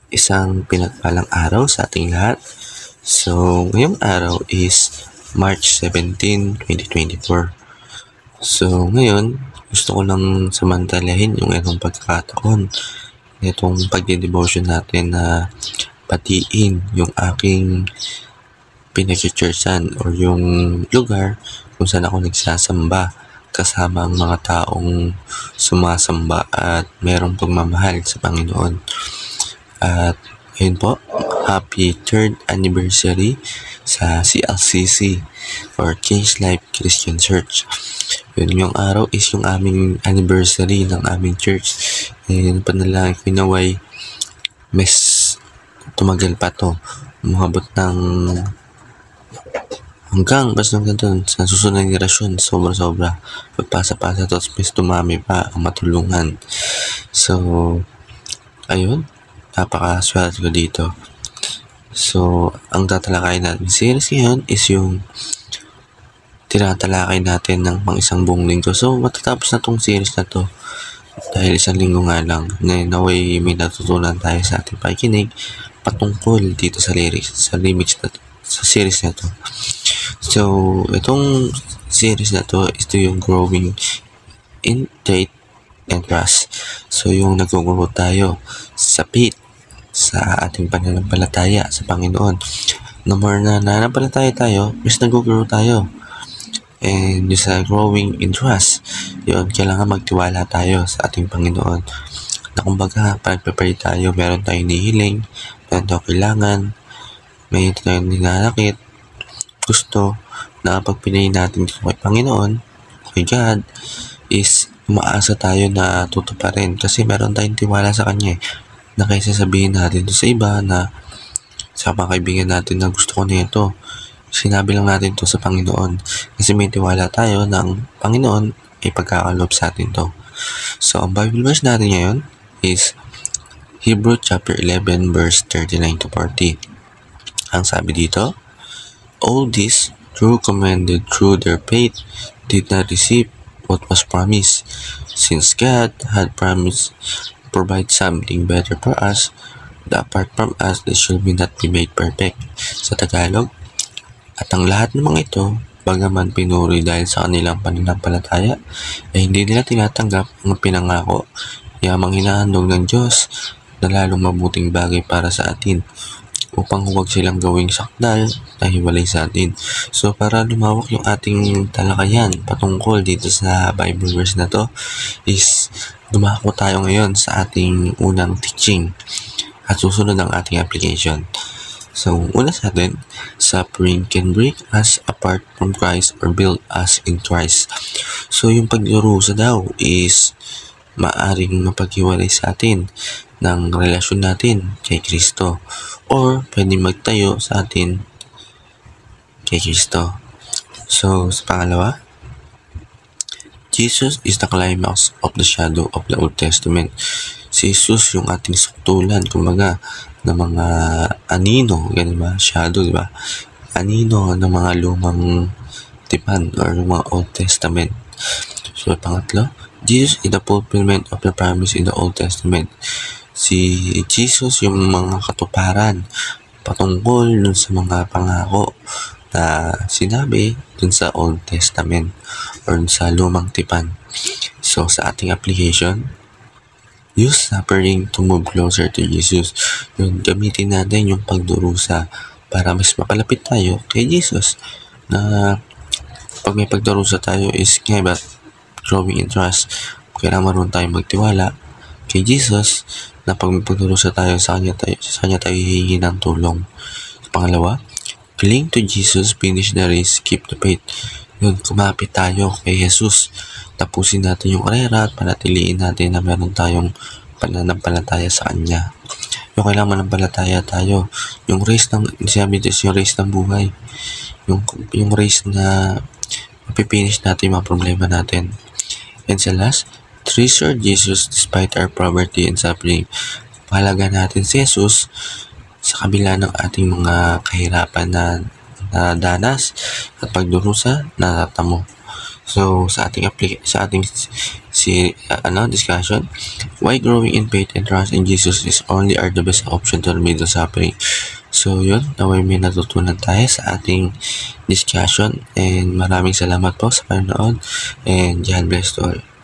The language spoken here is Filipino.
Isang pinagpalang araw sa ating lahat. So, ngayong araw is March 17, 2024. So, ngayon, gusto ko lang samantalahin yung itong pagkakataon, itong pagdidevotion natin na patiin yung aking pinag-churchan or yung lugar kung saan ako nagsasamba kasama ang mga taong sumasamba at merong pagmamahal sa Panginoon. At ayun po, happy 3rd anniversary sa CLCC or Change Life Christian Church. Yun yung araw is yung aming anniversary ng aming church. And panalangin ko naway tumagal pa to. Umabot ng hanggang basta doon sa susunod na generasyon, sobra-sobra. Pagpasa-pasa tapos mas tumami pa ang matulungan. So, ayun. Napakaswerte ko dito. So, ang tatalakay natin series ngayon is yung tinatalakay natin ng pang-isang buong linggo. So, matatapos na tong series na to dahil isang linggo nga lang. Naway may natutunan tayo sa ating pakikinig patungkol dito sa lyrics, sa series na to. So, itong series na to, ito yung growing in faith and trust. So, yung nag-grow tayo sa faith, sa ating pananampalataya sa Panginoon. No more na nananampalataya tayo, mas nag-grow tayo. And yung sa growing in trust, yun, kailangan magtiwala tayo sa ating Panginoon. Na kumbaga, pag-prepare tayo, meron tayong nihiling, meron tayong kailangan, may tayong ninanakit, gusto, na pag pinay natin kay Panginoon, kay God, is umaasa tayo na tutuparin kasi meron tayong tiwala sa Kanya na kaysa sabihin natin sa iba na sa mga kaibigan natin na gusto ko na ito, sinabi lang natin to sa Panginoon kasi may tiwala tayo na ang Panginoon ay pagkakalob sa atin to. So, ang Bible verse natin ngayon is Hebrew chapter 11 verse 39 to 40. Ang sabi dito, all this through commended through their faith did not receive what was promised, since God had promised to provide something better for us, that apart from us, they should not be made perfect. Sa Tagalog, at ang lahat ng mga ito, bagaman pinuri dahil sa kanilang pananampalataya, ay hindi nila tinatanggap ang pinangako, yamang hinahandog ng Diyos na lalong mabuting bagay para sa atin, upang huwag silang gawing sakdal na hiwalay sa atin. So, para lumawak yung ating talakayan patungkol dito sa Bible verse na to, is dumako tayo ngayon sa ating unang teaching at susunod ang ating application. So, una sa atin, suffering can break us apart from Christ or build us in Christ. So, yung pagdurusa daw is maaring mapaghiwalay sa atin ng relasyon natin kay Kristo or pwede magtayo sa atin kay Kristo. So, sa pangalawa, Jesus is the climax of the shadow of the Old Testament. Si Jesus yung ating suktulan, kumbaga, ng mga anino, ganun ba? Shadow, di ba? Anino ng mga lumang tipan or mga Old Testament. So, pangatlo, Jesus is the fulfillment of the promise in the Old Testament. Si Jesus yung mga katuparan patungkol dun sa mga pangako na sinabi dun sa Old Testament or sa lumang tipan. So, sa ating application, use suffering to move closer to Jesus. Yun, gamitin natin yung pagdurusa para mas mapalapit tayo kay Jesus. Na pag may pagdurusa tayo is nga ba, growing in trust, kailangan marunong tayong magtiwala kay Jesus na pag may pagdurusa tayo sa kanya tayo hihingi ng tulong. Pangalawa, cling to Jesus, finish the race, keep the faith. Yun, kumapit tayo kay Jesus. Tapusin natin yung karera at panatiliin natin na meron tayong pananampalataya sa Kanya. Yung kailangan manampalataya tayo. Yung race ng, sabi dito, yung race ng buhay. Yung race na mapipinish natin yung mga problema natin. And sa last, treasure Jesus despite our poverty and suffering. Pahalaga natin si Jesus sa kabila ng ating mga kahirapan na danas at pagdurusa na natamo. So, sa ating discussion. Why growing in faith and trust in Jesus is only are the best option to remedy the suffering. So yun, naway may natutunan tayo sa ating discussion and maraming salamat po sa panonood and God bless to all.